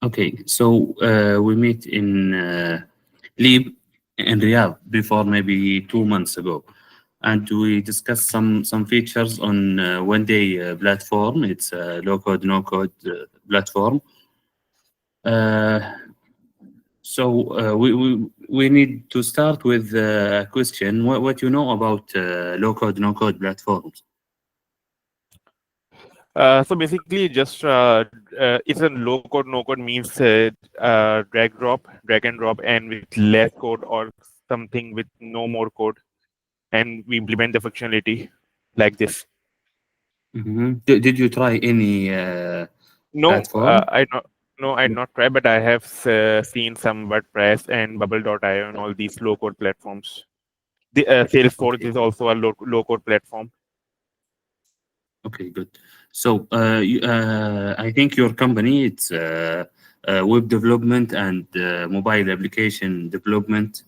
Okay, so we meet in Lib in Riyadh before maybe 2 months ago, and we discussed some features on OneDay platform. It's a low code no code platform. Uh, so we need to start with a question. What you know about low code no code platforms? So basically, just it's a low code, no code means drag and drop, and with less code or something with no more code, and we implement the functionality like this. Did you try any No, platform? I not no, I not try, but I have seen some WordPress and Bubble.io and all these low code platforms. The Salesforce Okay. is also a low code platform. Okay, good. So, I think your company, it's web development and mobile application development.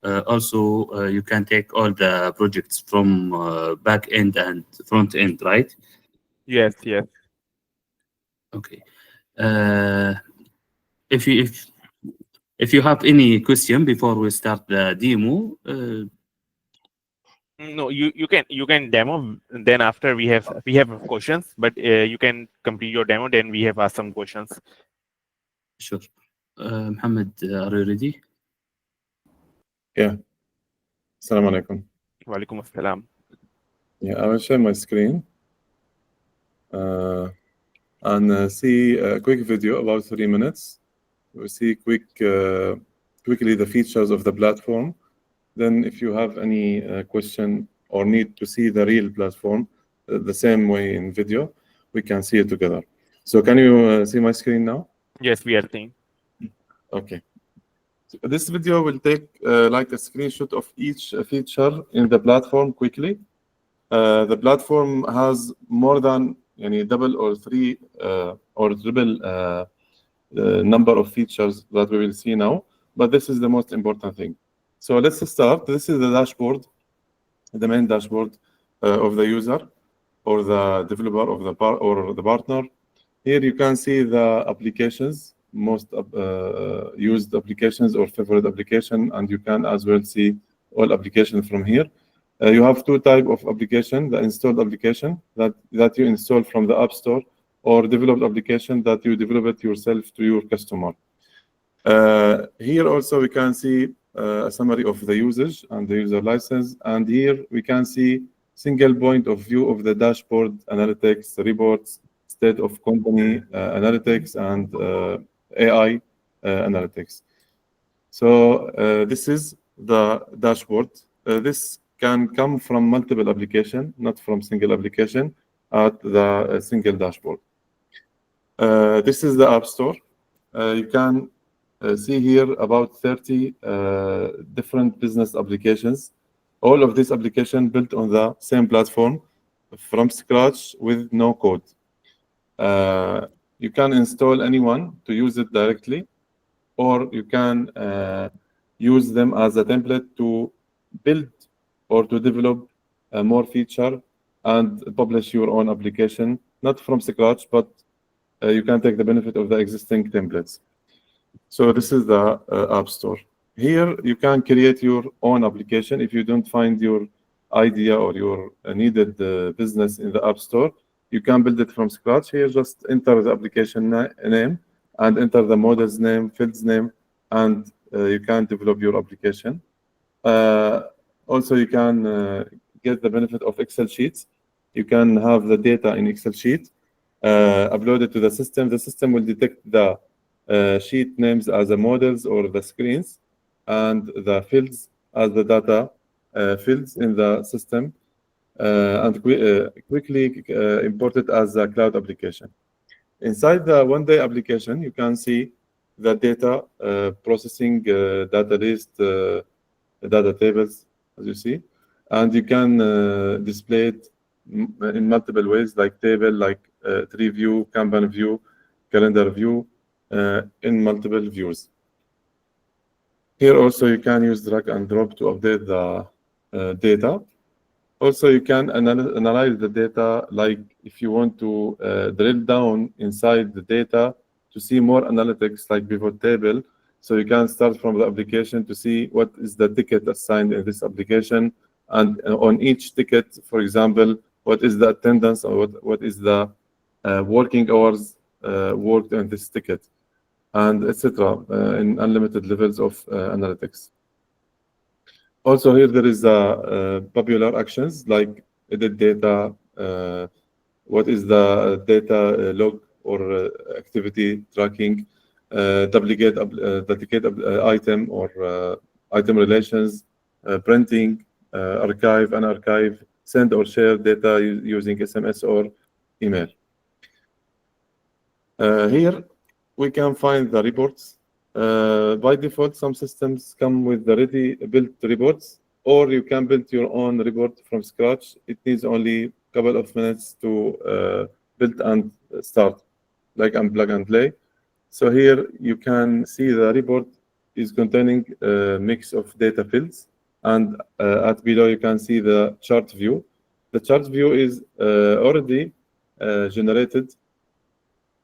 Also, you can take all the projects from back end and front end, right? Yes, yes. Okay. Uh, if you if if you have any question before we start the demo, No, you can demo. Then after we have questions, but you can complete your demo. Then we have asked some questions. sure. Mohammed, are you ready? Yeah, Assalamu alaikum. Walaikum assalam. Yeah, I will share my screen and see a quick video about 3 minutes. We'll see quickly the features of the platform. Then if you have any question or need to see the real platform the same way in video, we can see it together. So can you see my screen now? Yes, we are seeing. Okay. So this video will take like a screenshot of each feature in the platform quickly. The platform has more than double or three or triple number of features that we will see now, but this is the most important thing. So let's start. This is the dashboard, the main dashboard of the user or the developer of or the partner. Here you can see the applications, most used applications or favorite application, and you can as well see all applications from here. You have two types of application: the installed application that you install from the App Store, or developed application that you develop it yourself to your customer. Here also we can see a summary of the usage and the user license, and here we can see single point of view of the dashboard, analytics, reports, state of company analytics, and AI analytics. So this is the dashboard. This can come from multiple application, not from single application, at the single dashboard. This is the App Store. You can see here about 30 different business applications. All of these applications built on the same platform from scratch with no code. You can install anyone to use it directly, or you can use them as a template to build or to develop more feature and publish your own application, not from scratch, but you can take the benefit of the existing templates. So this is the App Store. Here you can create your own application if you don't find your idea or your needed business in the App Store. You can build it from scratch. Here, just enter the application name and enter the model's name, field's name, and you can develop your application. Also, you can get the benefit of Excel sheets. You can have the data in Excel sheet, upload it to the system. The system will detect the sheet names as the models or the screens, and the fields as the data fields in the system, and quickly import it as a cloud application. Inside the OneDay application, you can see the data processing, data list, data tables, as you see, and you can display it in multiple ways, like table, like tree view, Kanban view, calendar view, in multiple views. Here also you can use drag and drop to update the data. Also, you can analyze the data, like if you want to drill down inside the data to see more analytics like pivot table. So you can start from the application to see what is the ticket assigned in this application, and on each ticket, for example, what is the attendance or what is the working hours worked on this ticket, and etc. In unlimited levels of analytics. Also here there is popular actions like edit data, what is the data log or activity tracking, duplicate item or item relations, printing, archive, unarchive, send or share data using SMS or email. Here we can find the reports. By default, some systems come with the ready built reports, or you can build your own report from scratch. It needs only a couple of minutes to build and start, like plug and play. So here you can see the report is containing a mix of data fields, and at below you can see the chart view. The chart view is already generated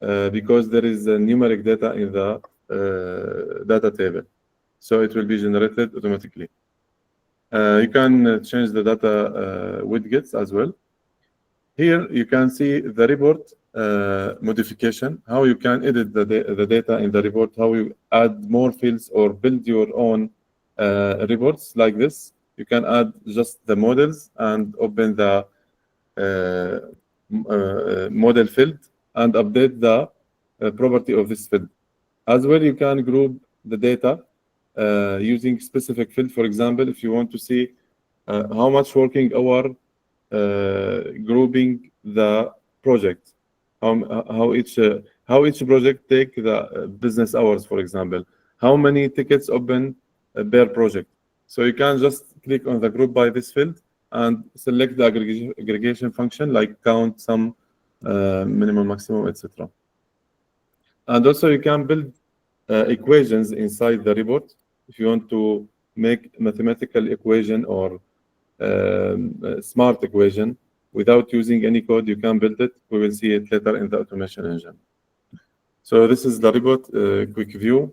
because there is numeric data in the data table, so it will be generated automatically. You can change the data widgets as well. Here you can see the report modification, how you can edit the data in the report, how you add more fields or build your own reports like this. You can add just the models and open the model field and update the property of this field. As well, you can group the data using specific field. For example, if you want to see how much working hour grouping the project, how each project take the business hours, for example, how many tickets open per project. So you can just click on the group by this field and select the aggregation function like count, sum, minimum, maximum, etc. And also you can build equations inside the report. If you want to make mathematical equation or smart equation without using any code, you can build it. We will see it later in the automation engine. So this is the report quick view.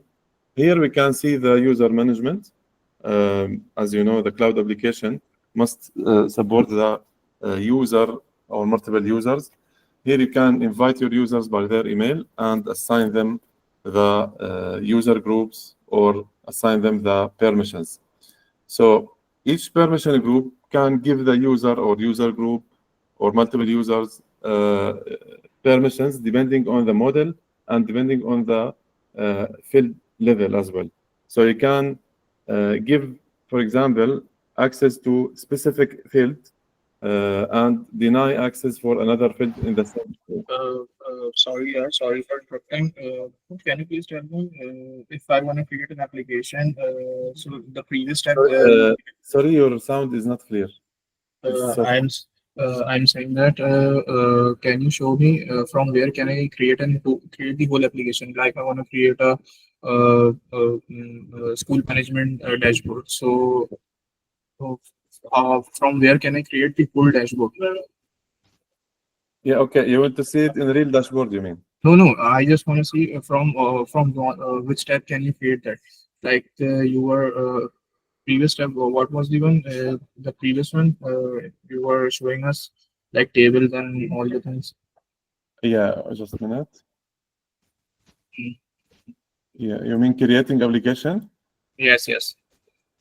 Here we can see the user management. As you know, the cloud application must support the user or multiple users. Here you can invite your users by their email and assign them the user groups or assign them the permissions. So each permission group can give the user or user group or multiple users permissions depending on the model and depending on the field level as well. So you can give, for example, access to specific field and deny access for another field in the same field. Sorry for interrupting. Can you please tell me if I want to create an application? So the previous step. Sorry, your sound is not clear. I'm saying that. Can you show me from where can I create the whole application? Like I want to create a school management dashboard. So from where can I create the full dashboard? Yeah, okay. You want to see it in real dashboard, you mean? No. I just want to see from which tab can you create that? Like your previous tab. What was the one? The previous one you were showing us like tables and all the things. Yeah, just a minute. Yeah, you mean creating application? Yes.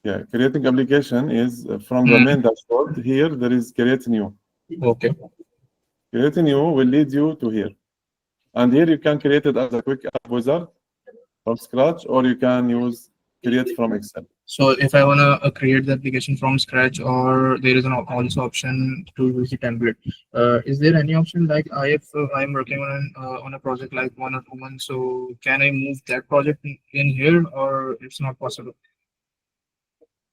Yeah, creating application is from the main dashboard. Here there is create new. Okay. Create new will lead you to here. And here you can create it as a quick app wizard from scratch, or you can use create from Excel. So if I want to create the application from scratch, or there is an also option to use the template. Is there any option like I'm working on a project like 1 or 2 months, so can I move that project in here, or it's not possible?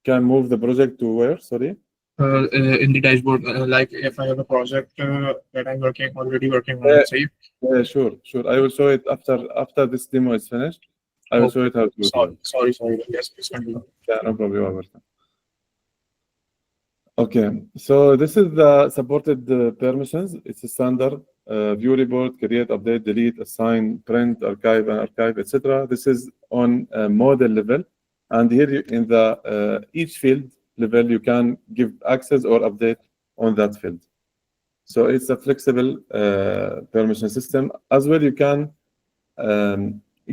Can move the project to where? Sorry. In the dashboard, like if I have a project that I'm already working on, say. Yeah, sure. I will show it after this demo is finished. I will show it how to do it. Sorry. Yes, please continue. Yeah, no problem, Alberto. Okay, so this is the supported permissions. It's a standard view report, create, update, delete, assign, print, archive, and archive, etc. This is on a model level. And here in the each field level, you can give access or update on that field. So it's a flexible permission system. As well, you can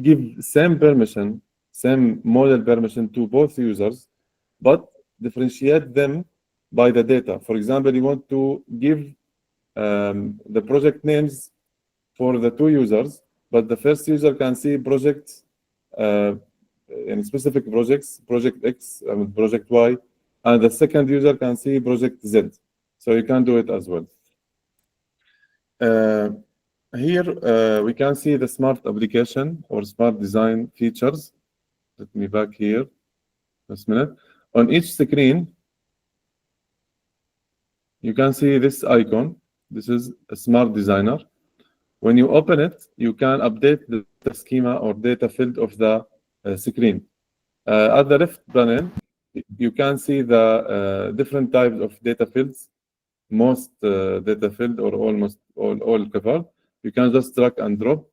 give same permission, same model permission to both users, but differentiate them by the data. For example, you want to give the project names for the two users, but the first user can see projects in specific projects, project X and project Y, and the second user can see project Z. So you can do it as well. Here we can see the smart application or smart design features. Let me back here just a minute. On each screen, you can see this icon. This is a smart designer. When you open it, you can update the schema or data field of the screen. At the left panel, you can see the different types of data fields, most data field or almost all covered. You can just drag and drop.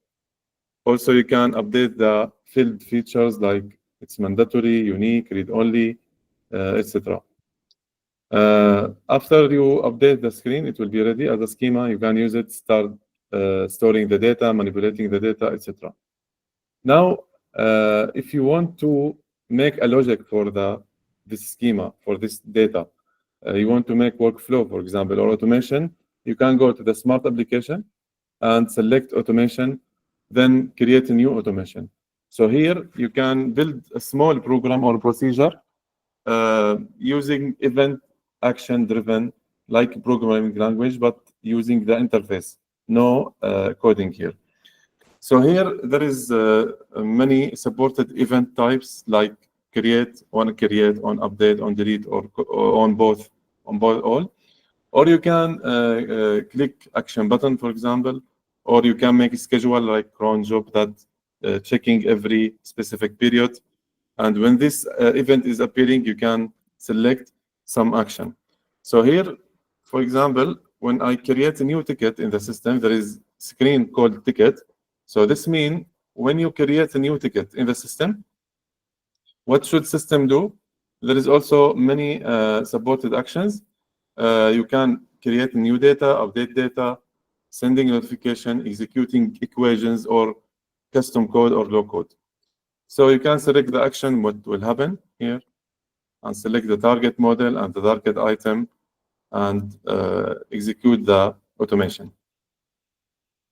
Also, you can update the field features like it's mandatory, unique, read-only, etc. After you update the screen, it will be ready as a schema. You can use it, start storing the data, manipulating the data, etc. Now, if you want to make a logic for this schema, for this data, you want to make workflow, for example, or automation, you can go to the smart application and select automation, then create a new automation. So here you can build a small program or procedure using event action driven like programming language, but using the interface, no coding here. So here there is many supported event types like create, on update, on delete, or on both all. Or you can click action button, for example, or you can make a schedule like cron job that checking every specific period. And when this event is appearing, you can select some action. So here, for example, when I create a new ticket in the system, there is screen called ticket. So this means when you create a new ticket in the system, what should system do? There is also many supported actions. You can create new data, update data, sending notification, executing equations, or custom code or low code. So you can select the action, what will happen here, and select the target model and the target item, and execute the automation.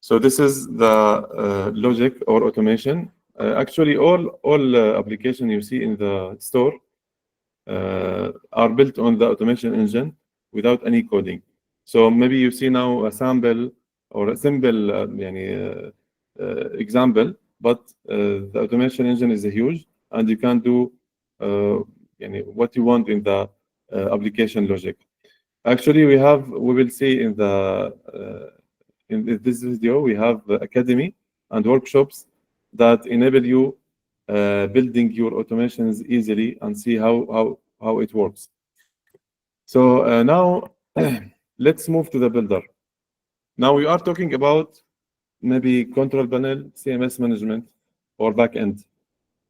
So this is the logic or automation. Actually, all applications you see in the store are built on the automation engine without any coding. So maybe you see now a sample or a simple example, but the automation engine is huge, and you can do what you want in the application logic. Actually, we will see in this video, we have academy and workshops that enable you building your automations easily and see how it works. So now let's move to the builder. Now we are talking about maybe control panel, CMS management, or backend.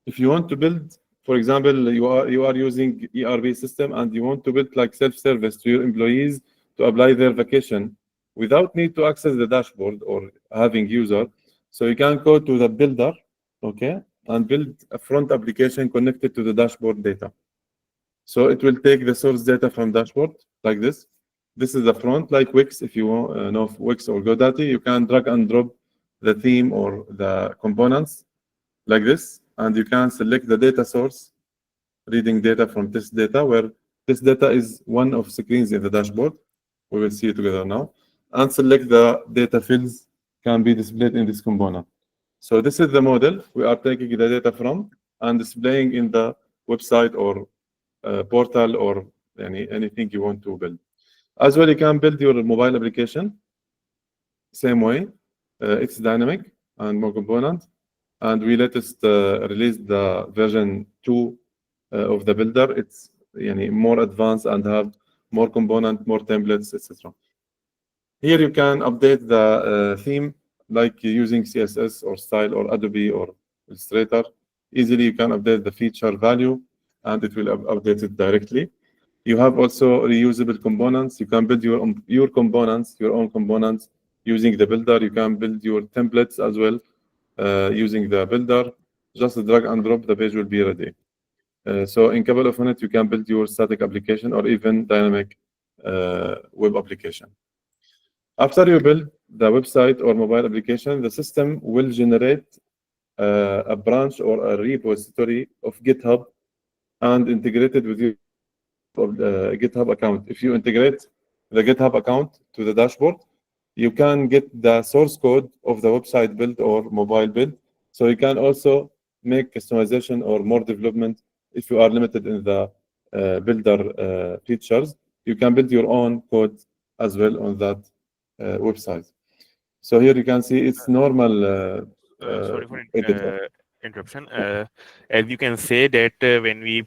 If you want to build, for example, you are using ERP system and you want to build like self-service to your employees to apply their vacation without need to access the dashboard or having user. So you can go to the builder, okay, and build a front application connected to the dashboard data. So it will take the source data from dashboard like this. This is the front, like Wix. If you know Wix or GoDaddy, you can drag and drop the theme or the components like this, and you can select the data source, reading data from this data, where this data is one of screens in the dashboard. We will see it together now, and select the data fields can be displayed in this component. So this is the model we are taking the data from and displaying in the website or portal or anything you want to build. As well, you can build your mobile application same way. It's dynamic and more component. And we latest released the version 2 of the builder. It's more advanced and have more component, more templates, etc. Here you can update the theme like using CSS or Style or Adobe or Illustrator. Easily you can update the feature value and it will update it directly. You have also reusable components. You can build your components, your own components using the builder. You can build your templates as well using the builder. Just drag and drop, the page will be ready. So in a couple of minutes, you can build your static application or even dynamic web application. After you build the website or mobile application, the system will generate a branch or a repository of GitHub and integrate it with your GitHub account. If you integrate the GitHub account to the dashboard, you can get the source code of the website build or mobile build. So you can also make customization or more development if you are limited in the builder features. You can build your own code as well on that website. So here you can see it's normal Sorry for editor. interruption. As you can say that when we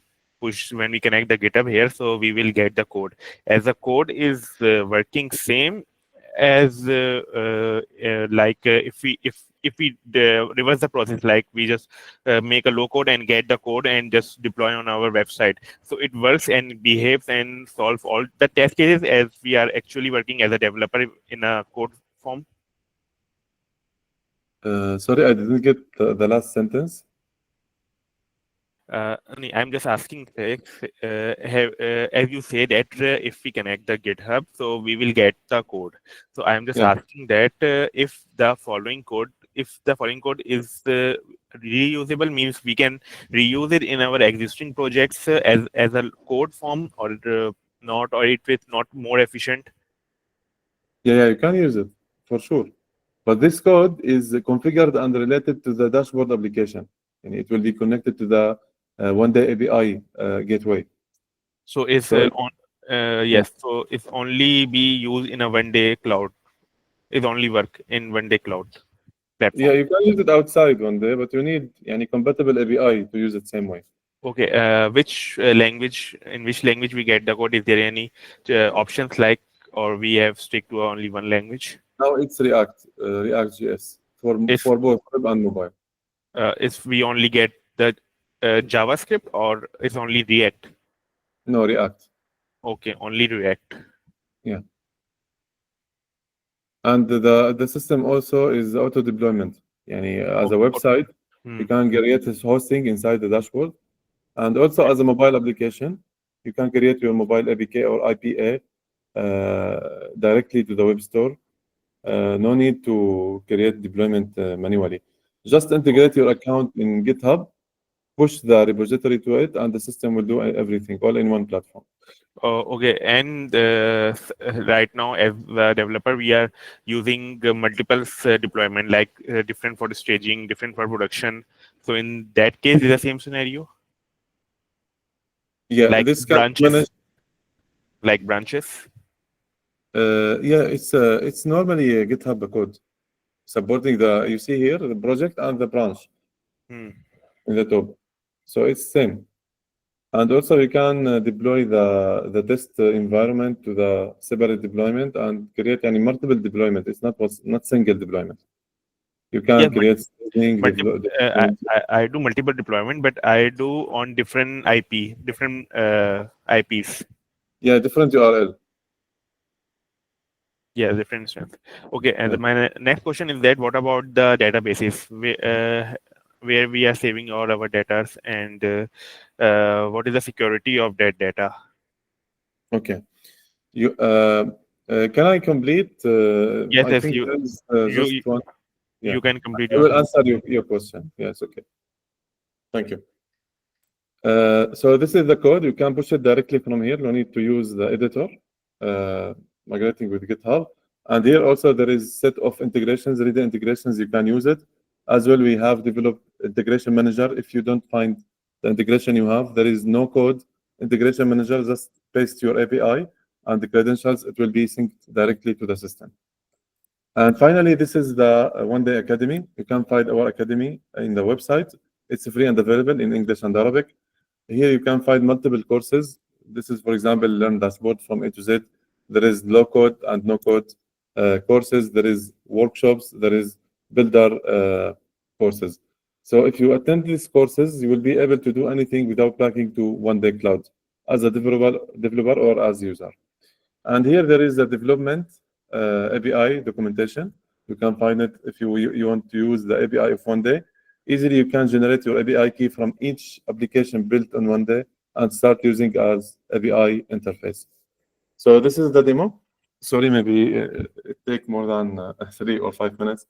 connect the GitHub here, so we will get the code. As the code is working same as if we reverse the process, like we just make a low code and get the code and just deploy on our website. So it works and behaves and solves all the test cases as we are actually working as a developer in a code form. Sorry, I didn't get the last sentence. I'm just asking, as you say that if we connect the GitHub, so we will get the code. So I'm just asking that if the following code is reusable, means we can reuse it in our existing projects as a code form, or not, or it is not more efficient. Yeah, you can use it for sure. But this code is configured and related to the dashboard application, and it will be connected to the OneDay API gateway. So it's So yes. So it's only be used in a OneDay cloud. It only work in OneDay cloud platform. Yeah, you can use it outside OneDay, but you need compatible API to use it same way. Okay. Which language? In which language we get the code? Is there any options like, or we have stick to only one language? Now it's React.js for both web and mobile. If we only get the JavaScript, or it's only React? No, React. Okay, only React. Yeah. And the system also is auto deployment. As a website, you can create this hosting inside the dashboard. And also as a mobile application, you can create your mobile APK or IPA directly to the web store. No need to create deployment manually. Just integrate your account in GitHub, push the repository to it, and the system will do everything all in one platform. Okay, and right now as a developer, we are using multiple deployment, like different for the staging, different for production. So in that case, is the same scenario? Yeah, like this can branches. Like branches. Yeah, it's normally a GitHub code supporting you see here the project and the branch in the top. So it's same. And also you can deploy the test environment to the separate deployment and create multiple deployment. It's not single deployment. You can create I do multiple deployment, but I do on different different IPs. Yeah, different URL. Yeah, different instance. Okay, and my next question is that what about the databases where we are saving all our data, and what is the security of that data? Okay. You can I complete? Yes, I think there's just one. Yeah. You can complete. I will answer your question. Yes, okay. Thank you. So this is the code. You can push it directly from here. No need to use the editor. Migrating with GitHub. And here also there is set of integrations, ready integrations. You can use it. As well, we have developed integration manager. If you don't find the integration you have, there is no code integration manager. Just paste your API and the credentials. It will be synced directly to the system. And finally, this is the OneDay Academy. You can find our academy in the website. It's free and available in English and Arabic. Here you can find multiple courses. This is, for example, Learn Dashboard from A to Z. There is low code and no code courses, there is workshops, there is builder courses. So if you attend these courses, you will be able to do anything without plugging to OneDay Cloud as a developer or as user. And here there is a development API documentation. You can find it if you want to use the API of OneDay. Easily, you can generate your API key from each application built on OneDay and start using as API interface. So this is the demo. Sorry, maybe it take more than 3 or 5 minutes.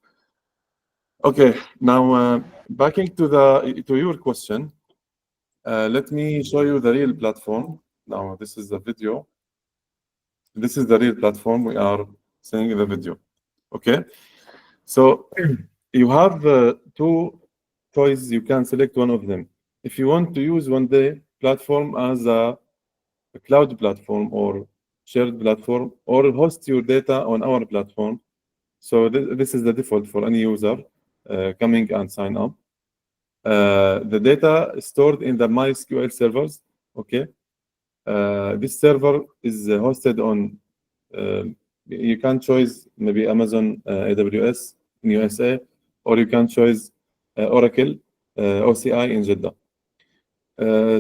Okay, now backing to your question, let me show you the real platform. Now this is the video. This is the real platform we are seeing in the video. Okay, so you have two choices. You can select one of them. If you want to use OneDay platform as a cloud platform or shared platform, or host your data on our platform. So this is the default for any user coming and sign up. The data is stored in the MySQL servers. Okay, this server is hosted on. You can choose maybe Amazon AWS in USA, or you can choose Oracle OCI in Jeddah.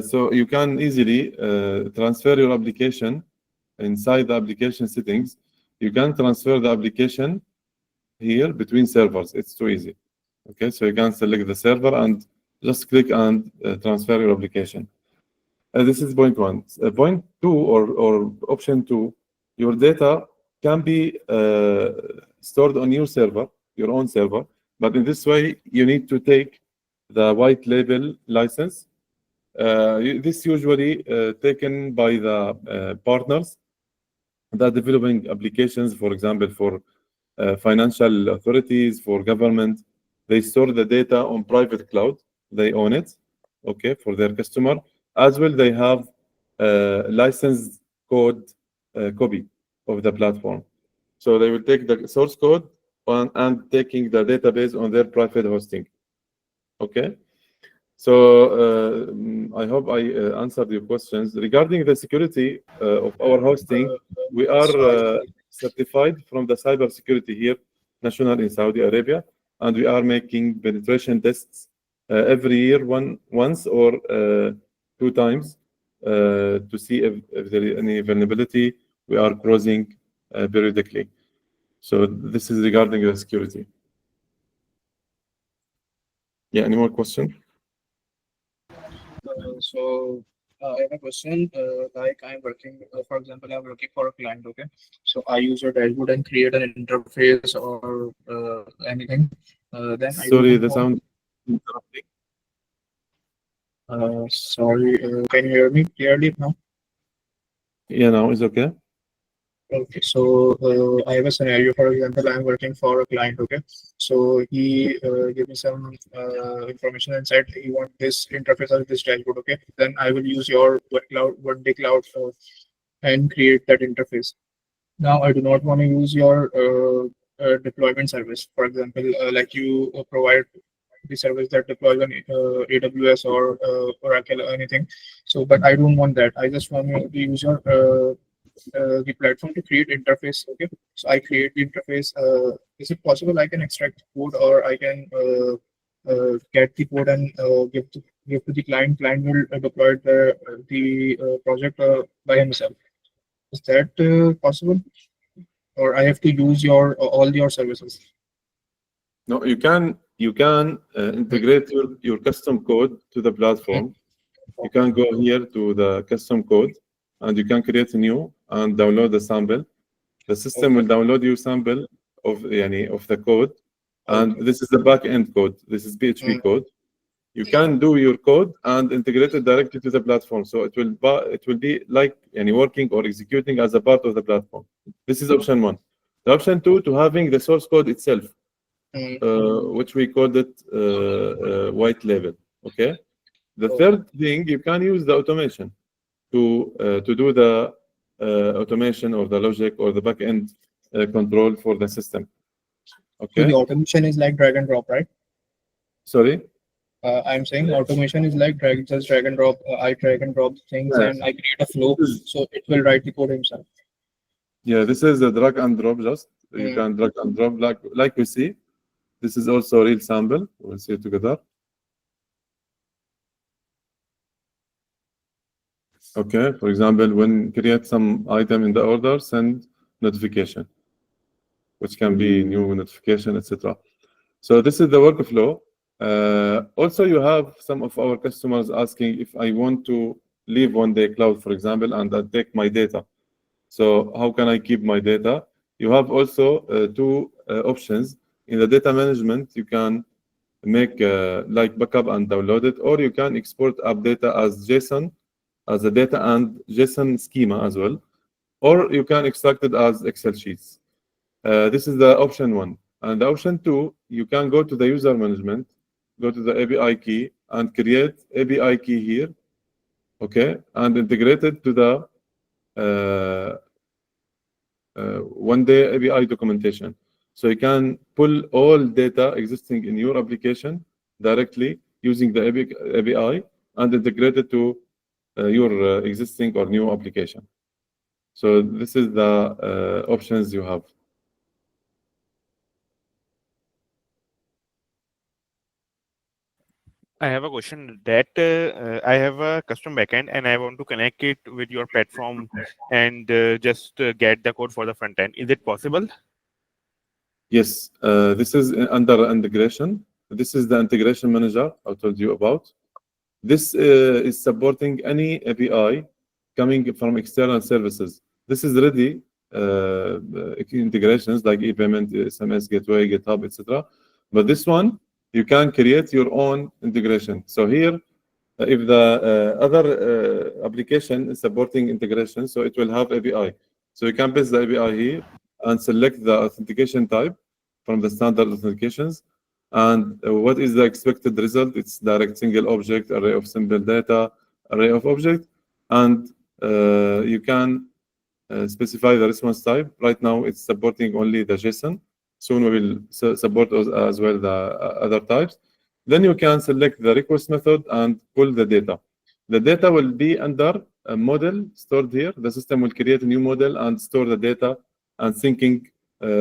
So you can easily transfer your application inside the application settings. You can transfer the application here between servers. It's too easy. Okay, so you can select the server and just click and transfer your application. This is point one. Point two, or option two, your data can be stored on your server, your own server. But in this way, you need to take the white label license. This usually taken by the partners that are developing applications, for example, for financial authorities, for government. They store the data on private cloud. They own it, okay, for their customer. As well, they have licensed code copy of the platform. So they will take the source code and taking the database on their private hosting. Okay. So I hope I answered your questions. Regarding the security of our hosting, we are certified from the cybersecurity here, national in Saudi Arabia, and we are making penetration tests every year, once or 2 times, to see if there is any vulnerability. We are crossing periodically. So this is regarding the security. Yeah, any more questions? So I have a question. Like I'm working, for example, I'm working for a client. Okay, so I use your dashboard and create an interface or anything. Then I Sorry, don't the want. sound interrupting. Sorry, can you hear me clearly now? Yeah, now it's okay. Okay, so I have a scenario. For example, I'm working for a client. Okay, so he gave me some information and said he want this interface or this dashboard. Okay, then I will use your OneDay cloud and create that interface. Now I do not want to use your deployment service. For example, like you provide the service that deploys on AWS or Oracle or anything. So, but I don't want that. I just want to use your the platform to create interface. Okay, so I create the interface. Is it possible I can extract code, or I can get the code and give to the client? Client will deploy the project by himself. Is that possible, or I have to use your all your services? No, you can integrate your custom code to the platform. You can go here to the custom code, and you can create a new and download the sample. The system will download your sample of the code, and this is the back-end code. This is PHP code. You can do your code and integrate it directly to the platform, so it will be like working or executing as a part of the platform. This is option one. The option two, to having the source code itself, which we called it white label. Okay. The third thing, you can use the automation to do the automation of the logic or the backend control for the system. So Okay. the automation is like drag and drop, right? Sorry. I'm saying automation is like drag and drop. I drag and drop things Yes. and I create a flow, so it will write the code himself. Yeah, this is a drag and drop just. You can drag and drop like we see. This is also a real sample. We'll see it together. Okay, for example, when create some item in the order, send notification, which can be new notification, etc. So this is the workflow. Also, you have some of our customers asking if I want to leave OneDay Cloud, for example, and I take my data. So how can I keep my data? You have also two options. In the data management, you can make like backup and download it, or you can export app data as JSON, as a data and JSON schema as well, or you can extract it as Excel sheets. This is the option one. And the option two, you can go to the user management, go to the API key, and create API key here, okay, and integrate it to the OneDay API documentation. So you can pull all data existing in your application directly using the API and integrate it to your existing or new application. So this is the options you have. I have a question that I have a custom backend and I want to connect it with your platform and just get the code for the front end. Is it possible? Yes, this is under integration. This is the integration manager I told you about. This is supporting any API coming from external services. This is ready integrations like e-payment, SMS gateway, GitHub, etc. But this one, you can create your own integration. So here, if the other application is supporting integration, so it will have API. So you can paste the API here and select the authentication type from the standard authentications. And what is the expected result? It's direct single object, array of simple data, array of object. And you can specify the response type. Right now, it's supporting only the JSON. Soon we will support as well the other types. Then you can select the request method and pull the data. The data will be under a model stored here. The system will create a new model and store the data and syncing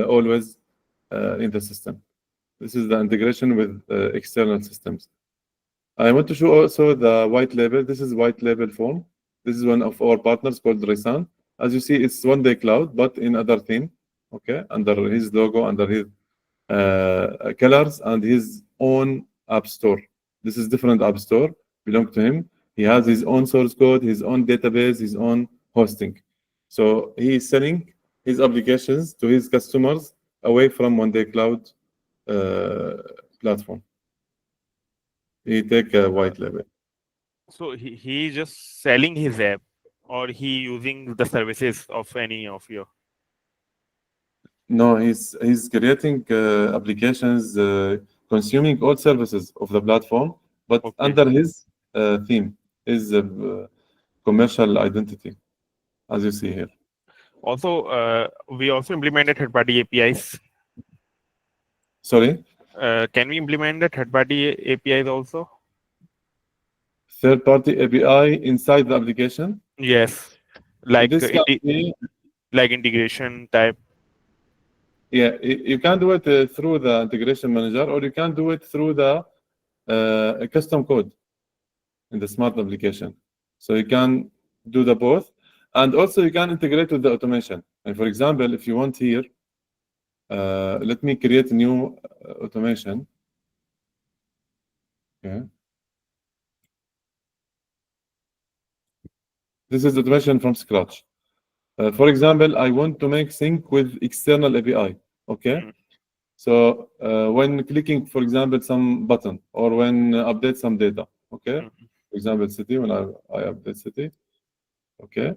always in the system. This is the integration with external systems. I want to show also the white label. This is white label form. This is one of our partners called Resan. As you see, it's OneDay Cloud, but in other theme, okay, under his logo, under his colors, and his own app store. This is different app store, belong to him. He has his own source code, his own database, his own hosting. So he is selling his applications to his customers away from OneDay Cloud platform. He take a white label. So he just selling his app or he using the services of any of your? No, he's creating applications consuming all services of the platform, but Okay. under his theme, his commercial identity, as you see here. Also, we also implemented third-party APIs. Sorry, Can we implement the third-party APIs also? third-party API inside the application. Yes, like This can be, like integration type. yeah, you can do it through the integration manager, or you can do it through the custom code in the smart application. So you can do the both, and also you can integrate with the automation. And for example, if you want here, let me create a new automation. Okay. This is automation from scratch. For example, I want to make sync with external API. Okay. Mm. So when clicking, for example, some button or when update some data. Okay. Mm. For example, city, when I update city. Okay.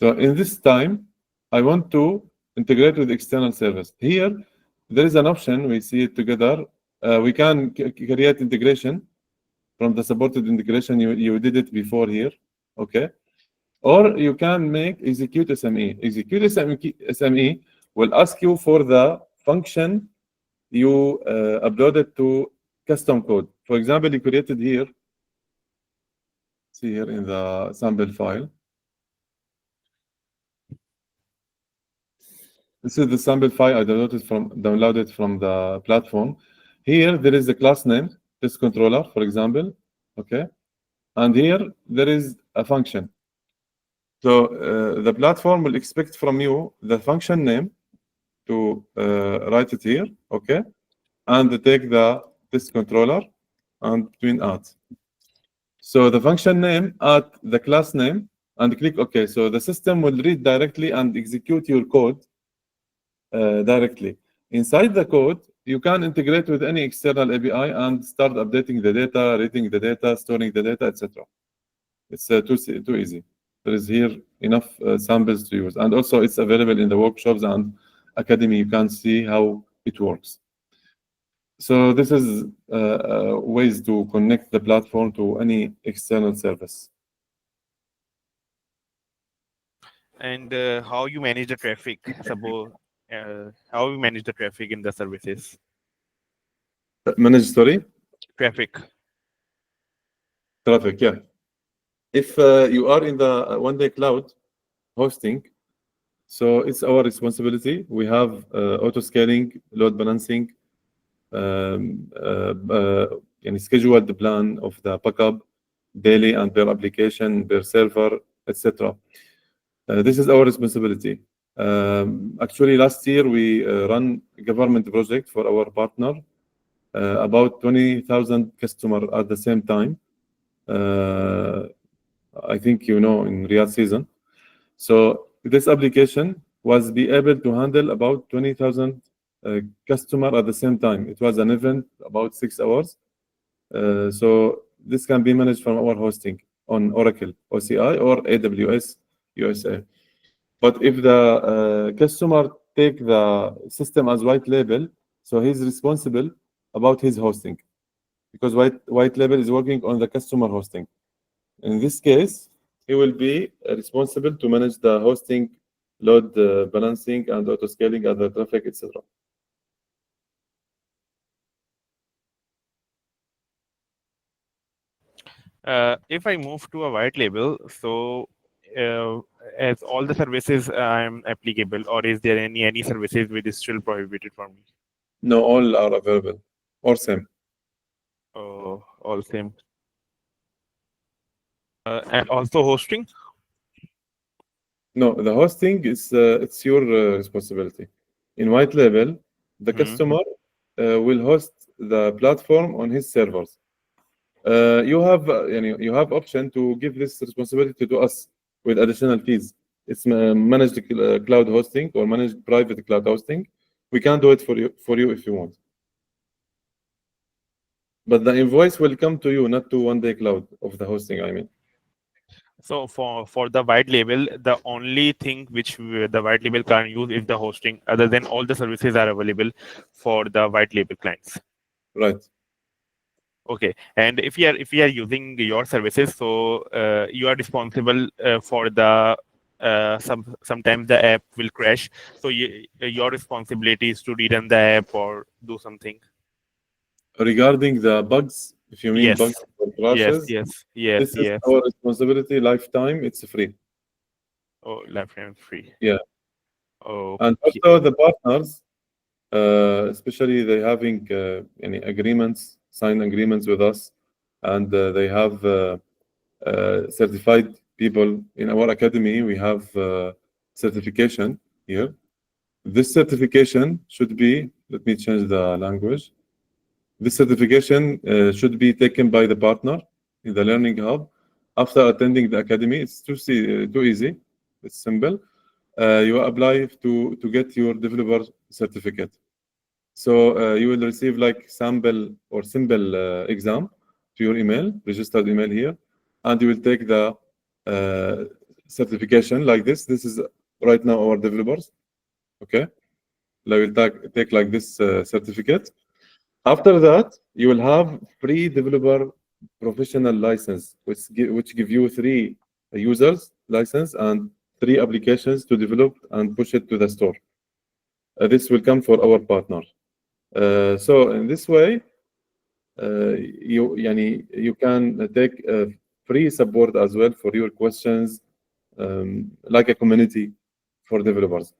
So in this time, I want to integrate with external service. Here, there is an option, we see it together. We can create integration from the supported integration. You did it before here, okay? Or you can make execute SME. Execute SME will ask you for the function you uploaded to custom code. For example, you created here, see here in the sample file. This is the sample file I downloaded from the platform. Here there is a class name, this controller, for example. Okay, and here there is a function. So the platform will expect from you the function name to write it here. Okay, and take this controller and twin add. So the function name add the class name and click OK. So the system will read directly and execute your code directly. Inside the code, you can integrate with any external API and start updating the data, reading the data, storing the data, etc. It's too easy. There is here enough samples to use. And also it's available in the workshops and academy. You can see how it works. So this is ways to connect the platform to any external service. And how you manage the traffic? Suppose how you manage the traffic in the services? Manage, sorry? Traffic. Traffic, yeah. If you are in the OneDay cloud hosting, so it's our responsibility. We have auto scaling, load balancing, and schedule the plan of the backup daily and per application, per server, etc. This is our responsibility. Actually, last year we ran a government project for our partner, about 20,000 customers at the same time. I think you know in Riyadh season. So this application was be able to handle about 20,000 customer at the same time. It was an event about 6 hours. So this can be managed from our hosting on Oracle, OCI, or AWS USA. But if the customer take the system as white label, so he's responsible about his hosting, because white label is working on the customer hosting. In this case, he will be responsible to manage the hosting, load balancing, and auto scaling, and the traffic, etc. If I move to a white label, so as all the services I'm applicable, or is there any services which is still prohibited for me? No, all are available or same. Oh, all same. And also hosting. No, the hosting is it's your responsibility. In white label, the customer will host the platform on his servers. You have option to give this responsibility to us with additional fees. It's managed cloud hosting or managed private cloud hosting. We can do it for you if you want. But the invoice will come to you, not to OneDay Cloud of the hosting, I mean. So for the white label, the only thing which the white label can use is the hosting. Other than all the services are available for the white label clients. Right. Okay, and if you are using your services, so you are responsible for the sometimes the app will crash. So your responsibility is to rerun the app or do something. Regarding the bugs, if you mean Yes, bugs or crashes, this is yes. our responsibility. Lifetime, it's free. Oh, lifetime free. Yeah. Okay. And also the partners, especially they having any agreements, signed agreements with us, and they have certified people in our academy. We have certification here. This certification should be, let me change the language. This certification should be taken by the partner in the Learning Hub after attending the academy. It's too easy. It's simple. You apply to get your developer certificate. So you will receive like sample or simple exam to your email, registered email here, and you will take the certification like this. This is right now our developers. Okay, I will take like this certificate. After that, you will have free developer professional license, which give you 3 users license and 3 applications to develop and push it to the store. This will come for our partner. So in this way, you can take free support as well for your questions, like a community for developers.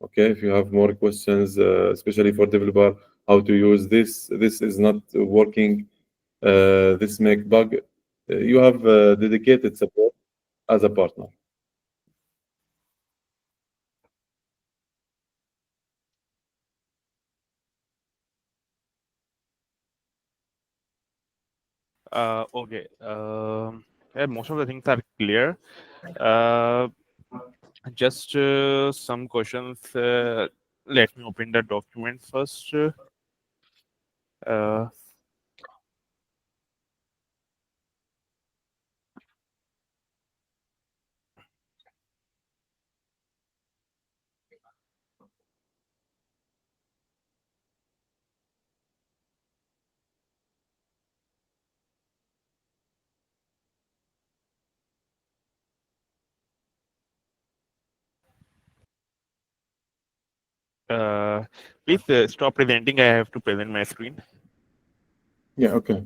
Okay, if you have more questions, especially for developer, how to use this, this is not working, this make bug, you have dedicated support as a partner. Okay. Yeah, most of the things are clear. Uh, just some questions. Let me open the document first. Uh, uh, Please stop presenting. I have to present my screen. Yeah, okay.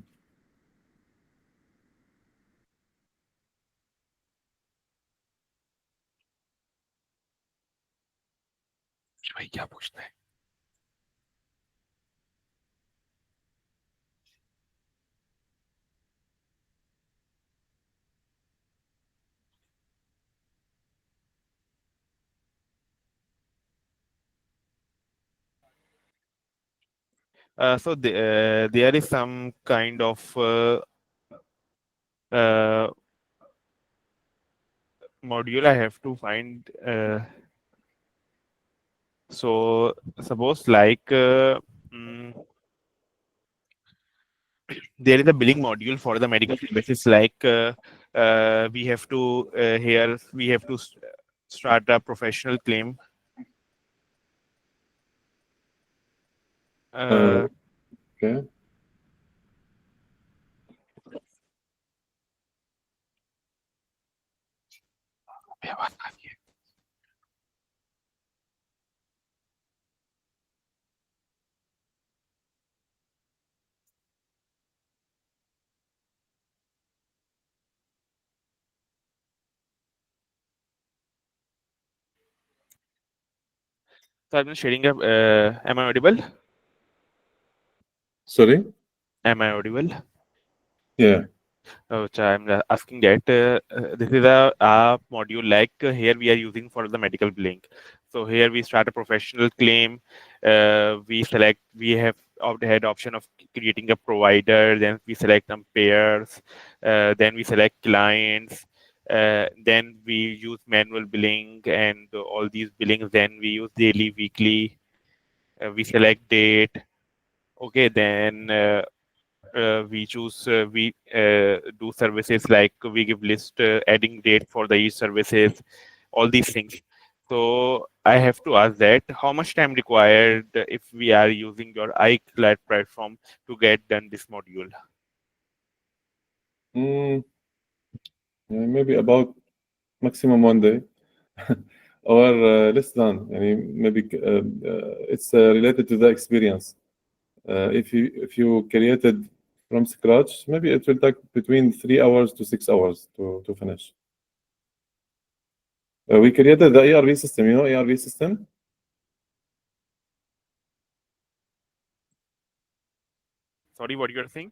भाई क्या पूछना है? There is some kind of uh, module I have to find. So suppose like there is a billing module for the medical services. Like we have to here we have to start a professional claim. Uh, Okay. so I'm sharing a. Am I audible? Sorry? Am I audible? Yeah. So I'm asking that this is a module like here we are using for the medical billing. So here we start a professional claim. We select. We have had option of creating a provider. Then we select some payers. Then we select clients. Then we use manual billing and all these billings. Then we use daily, weekly. We select date. Okay. Then. We choose we do services like we give list adding date for the each services, all these things. So I have to ask that how much time required if we are using your iCloud platform to get done this module. Mm, yeah, maybe about maximum 1 day or less than. I mean, maybe it's related to the experience. If you created from scratch, maybe it will take between 3 hours to 6 hours to finish. We created the ERP system. You know ERP system? Sorry, what you're saying?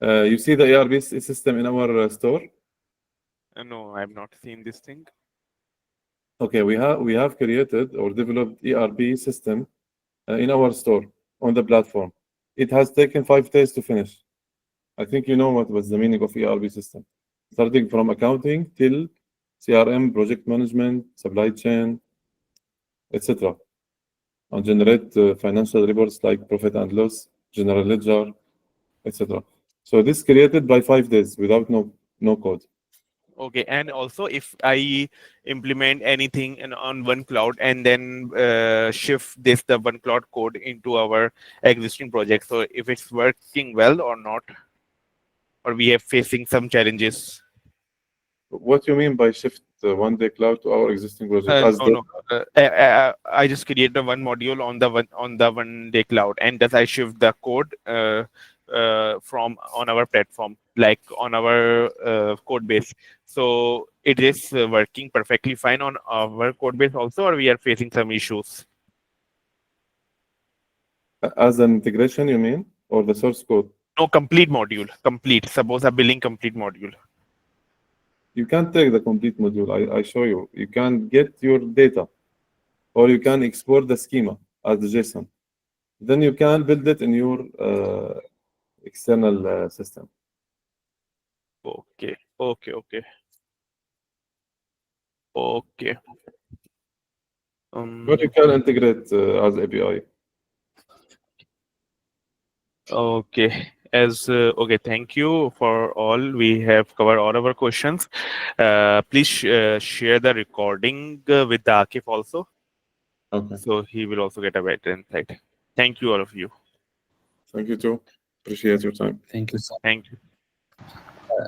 You see the ERP system in our store? No, I've not seen this thing. Okay, we have created or developed ERP system in our store on the platform. It has taken 5 days to finish. I think you know what was the meaning of ERP system, starting from accounting till CRM, project management, supply chain, etc., and generate financial reports like profit and loss, general ledger, etc. So this created by 5 days without no code. Okay, and also if I implement anything on one cloud and then shift the one cloud code into our existing project, so if it's working well or not, or we are facing some challenges. What you mean by shift OneDay cloud to our existing project? As No, the no. I just create the one module on the OneDay cloud, and thus I shift the code from on our platform, like on our code base. So it is working perfectly fine on our code base also, or we are facing some issues? As an integration, you mean, or the source code? No, complete module, complete. Suppose a billing complete module. You can take the complete module. I show you. You can get your data, or you can export the schema as the JSON. Then you can build it in your external system. Okay, okay, okay, okay. But you can integrate as API. Okay. Okay, thank you for all. We have covered all our questions. Please share the recording with the Akif also, Okay. so he will also get a better insight. Thank you, all of you. Thank you too. Appreciate your time. Thank you so Thank you.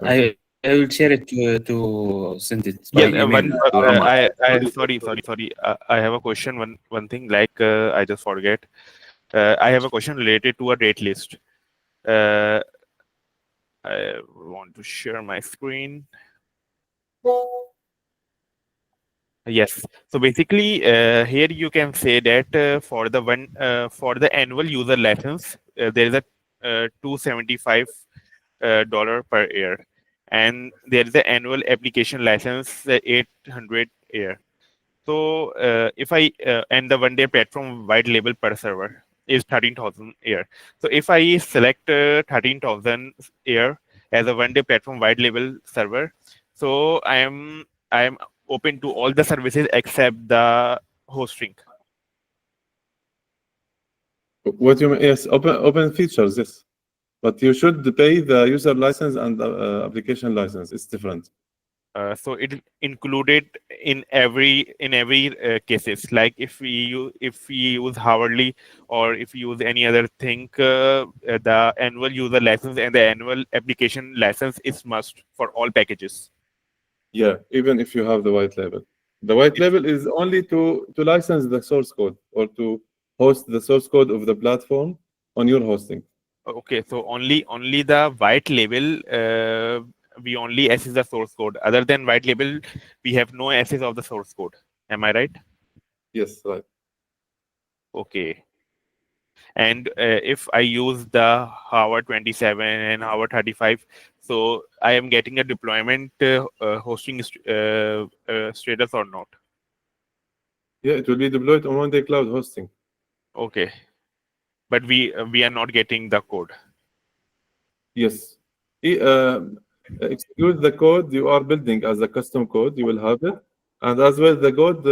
Thank you. I will share it to send it by Yes, email one. to Rama. Sorry. I have a question. One thing, like I just forget. I have a question related to a rate list. Uh, I want to share my screen. Yes. So basically, here you can say that for the annual user license, there is a $275 per year, and there is the annual application license 800 year. So if I and the one day platform white label per server is 13,000 year. So if I select 13,000 year as a one day platform white label server, so I am open to all the services except the hosting. What you mean? Yes, open features. Yes, but you should pay the user license and application license. It's different. So it is included in every cases. Like if we use hourly or if we use any other thing, the annual user license and the annual application license is must for all packages. Yeah, even if you have the white label. The white label is only to license the source code or to host the source code of the platform on your hosting. Okay, so only the white label, we only access the source code. Other than white label, we have no access of the source code. Am I right? Yes, right. Okay. And if I use the Hour 27 and Hour 35, so I am getting a deployment hosting status or not? Yeah, it will be deployed on OneDay Cloud hosting. Okay, but we are not getting the code. Yes. Exclude the code you are building as a custom code, you will have it. And as well, the code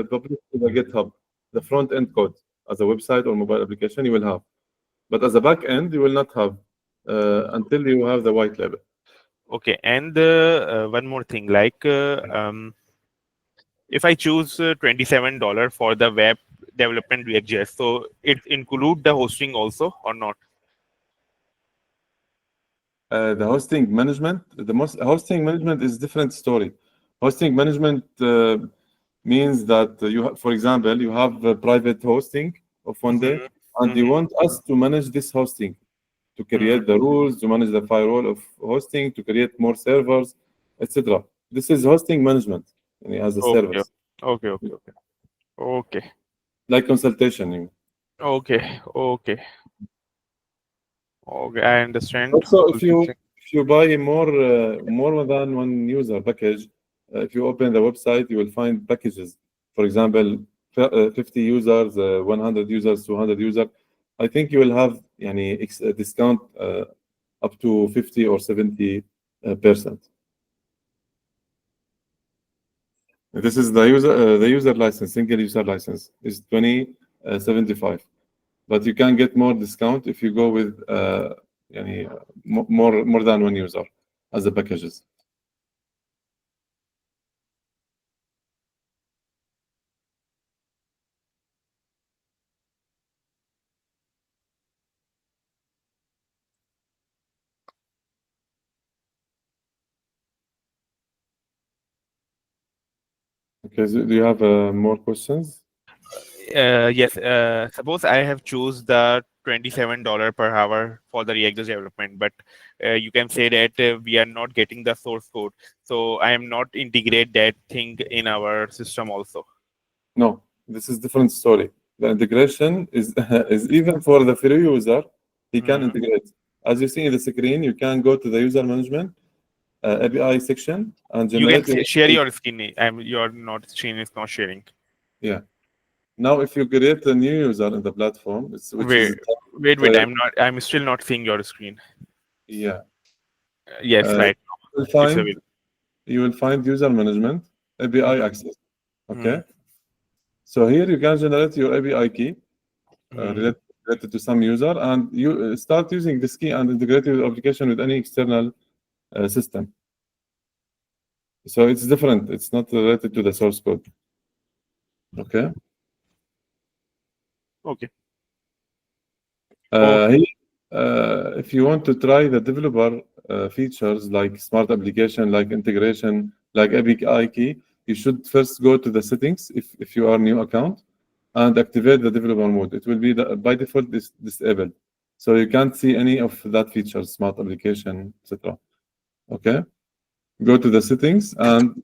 published to the GitHub, the front end code as a website or mobile application, you will have. But as a back end, you will not have until you have the white label. Okay, and one more thing, like if I choose $27 for the web development React.js, so it include the hosting also or not? The hosting management is different story. Hosting management means that for example, you have a private hosting of OneDay, and you Mhm. want us to manage this hosting, to create the rules, to manage the firewall of hosting, to create more servers, etc. This is hosting management, as a Okay, service, okay, okay, okay, okay, like consultation. okay, okay, okay. I understand Also, all these things. if you buy more than one user package, if you open the website, you will find packages. For example, 50 users, 100 users, 200 users. I think you will have a discount up to 50 or 70%. This is the user license, single user license is 2075. But you can get more discount if you go with more than one user as the packages. Okay, so do you have more questions? Yes. Suppose I have choose the $27 per hour for the React development, but you can say that we are not getting the source code. So I am not integrate that thing in our system also. No, this is different story. The integration is is even for the free user, he can Mhm. integrate. As you see in the screen, you can go to the user management API section and You can generate your share your screen. Your not screen is not sharing. yeah. Now, if you create a new user in the platform, which Wait, is wait. I'm still not seeing your screen. yeah, Yes, right now you'll it's find available. you will find user management API access. Okay, Mhm. so here you can generate your API key Mhm. related to some user, and you start using this key and integrate your application with any external system. So it's different. It's not related to the source code. Okay. Okay. Here, if you want to try the developer features like smart application, like integration, like API key, you should first go to the settings if you are new account and activate the developer mode. It will be by default disabled, so you can't see any of that features, smart application, etc. Okay, go to the settings and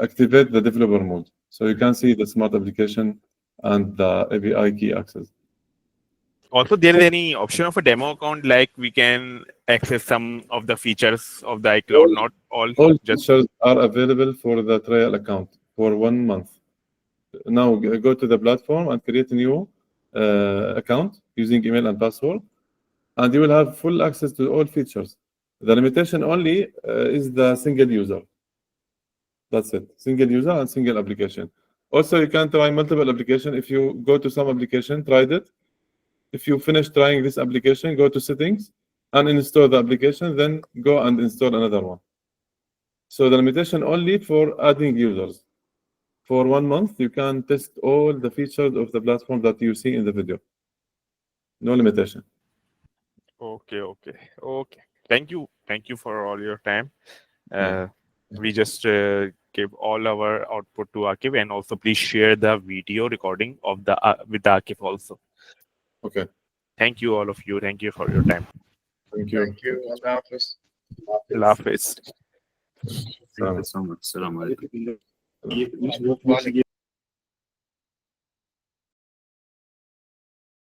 activate the developer mode, so you can see the smart application and the API key access. Also, there is any option of a demo account, like we can access some of the features of the iCloud, not all, All just features are available for the trial account for 1 month. Now go to the platform and create a new account using email and password, and you will have full access to all features. The limitation only is the single user. That's it. Single user and single application. Also, you can try multiple application. If you go to some application, tried it. If you finish trying this application, go to settings and install the application, then go and install another one. So the limitation only for adding users. For 1 month, you can test all the features of the platform that you see in the video. No limitation. okay, okay, okay. Thank you for all your time. Yeah. We just give all our output to Akif, and also please share the video recording of the with the Akif also. Okay. Thank you, all of you. Thank you for your time. Thank you. Thank you. Allah Hafiz. Love is. Thank you so much. Salam alaikum. Wa alaikum